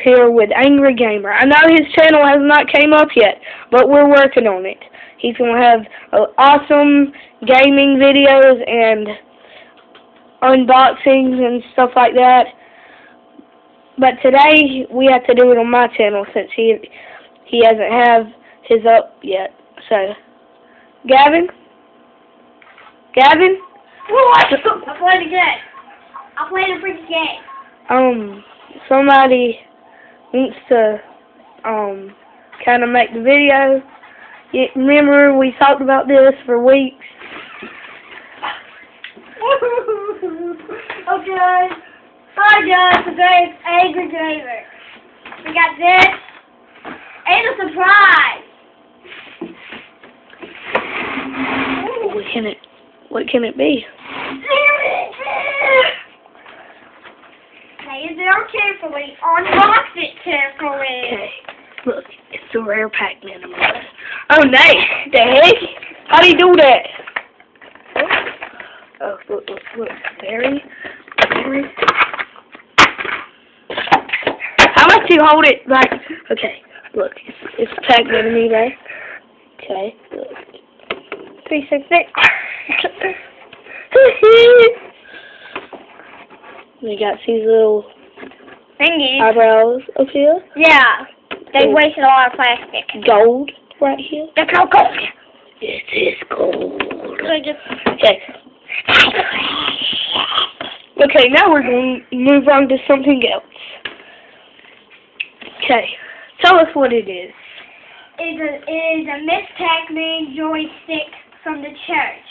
here with Angry Gamer. I know his channel has not came up yet, but we're working on it. He's going to have awesome gaming videos and unboxings and stuff like that. But today we have to do it on my channel since he hasn't have his up yet. So, Gavin? What? I played a game. I played a freaking game. Somebody wants to kind of make the video. Remember we talked about this for weeks. Okay. Hi guys, today it's Angry Gamer. We got this and a surprise. What can it be? Lay it down carefully. Unbox it carefully. Okay. Look, it's a rare Pacman. Oh, nice. The heck? How do you do that? Oh, look. Very. How much do you hold it? Like, okay. Look, it's Pacman to me, right? Okay. Look. 366. We got these little thingies. Eyebrows up here. Yeah. They wasted a lot of plastic. Gold right here. That's how gold. It is gold. Okay. Okay, now we're going to move on to something else. Okay, tell us what it is. It is a Miss Pacman joystick from the church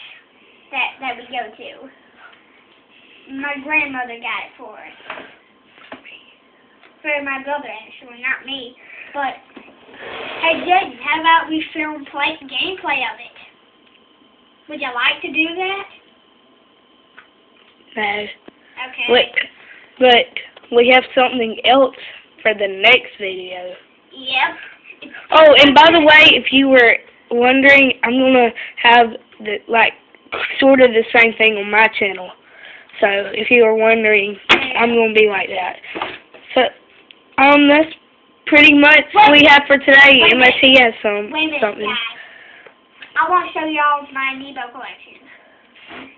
that we go to. My grandmother got it for us. For my brother, actually, not me. But, hey, Jaden, how about we film gameplay of it? Would you like to do that? No. Okay. But we have something else for the next video. Yep. Oh, and by the way, if you were wondering, I'm going to have sort of the same thing on my channel. So, if you were wondering, I'm going to be like that. So, that's pretty much we have for today, unless he has something. Guys. I want to show y'all my amiibo collection.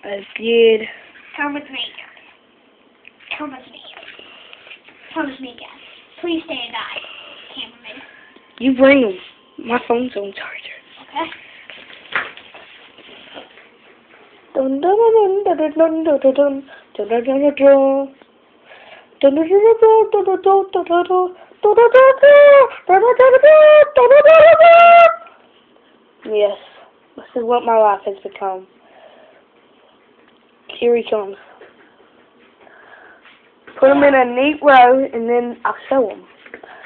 That's good. Come with me, guys. Come with me, guys. Please stand by, cameraman. You bring them. My phone's on charger. Okay. Dun dun dun dun dun dun dun dun dun dun dun dun. Yes, this is what my life has become. Here he comes. Put them in a neat row, and then I'll show them.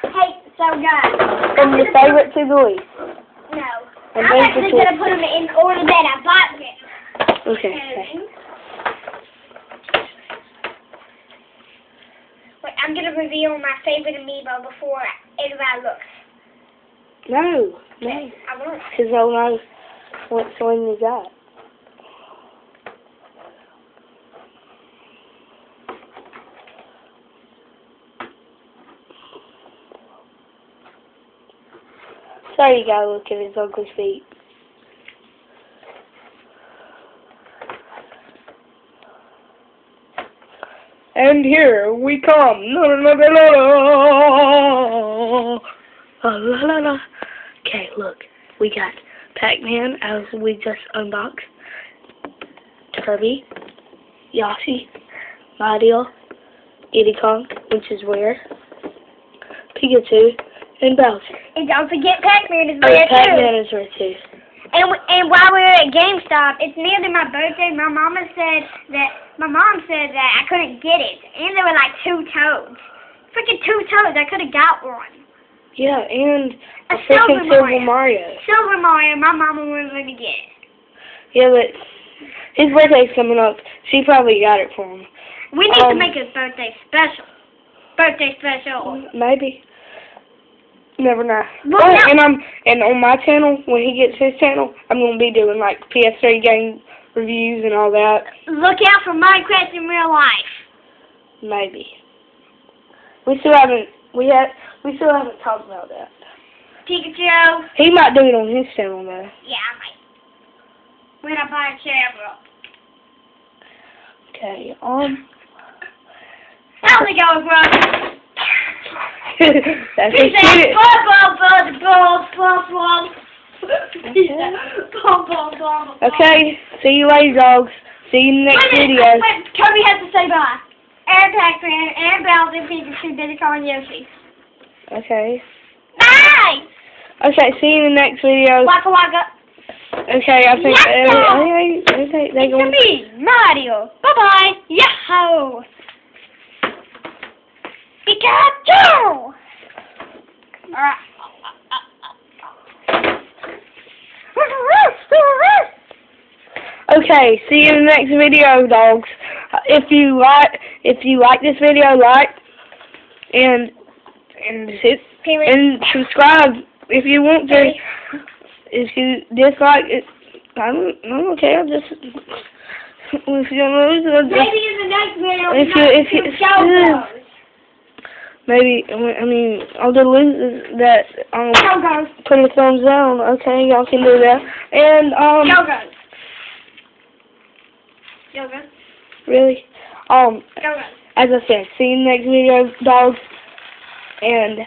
Hey, so guys. From your favorite to the least. No. And I'm actually going to put them in order that I bought them. Okay. Wait, I'm going to reveal my favorite amiibo before everybody looks. No. I won't. Because I'll know what one you got. So you gotta look at his ugly feet. And here we come. Okay, look. We got Pacman, as we just unboxed. Kirby, Yoshi, Mario, Diddy Kong, which is rare, Pikachu, and Bowser. And don't forget Pacman is rare too. Pacman is rare too. And while we were at GameStop, it's nearly my birthday. My mom said that I couldn't get it, and there were like 2 toads. Freaking 2 toads! I could have got one. Yeah, and a freaking Silver Mario. Silver Mario. My mama was going to get it. Yeah, but his birthday's coming up. She probably got it for him. We need to make his birthday special. Birthday special. Maybe. Never know. Well, and on my channel, when he gets his channel, I'm gonna be doing like PS3 game reviews and all that. Look out for Minecraft in real life. Maybe. We still haven't We still haven't talked about that. Pikachu. He might do it on his channel though. Yeah, I might. When I buy a camera. Okay, I only go with one. That's He just said, it. Okay, see you later, dogs. See you in the next video. Wait, Kirby has to say bye. Aaron Pacman, Aaron Bowser, Pikachu, Bittercar, and Yoshi. Okay. Bye! Okay, see you in the next video. Waka waka. Okay, I think. Okay, they It's me, Mario. Bye bye. Yahoo! Pikachu! Okay, see you in the next video, dogs. If you like this video, like and subscribe if you want to. If you dislike it, I don't care. Just if you lose, maybe in the next video, maybe I mean all the losers that put a thumbs down. Okay, y'all can do that. And really, as I said, see you in the next video, dogs, and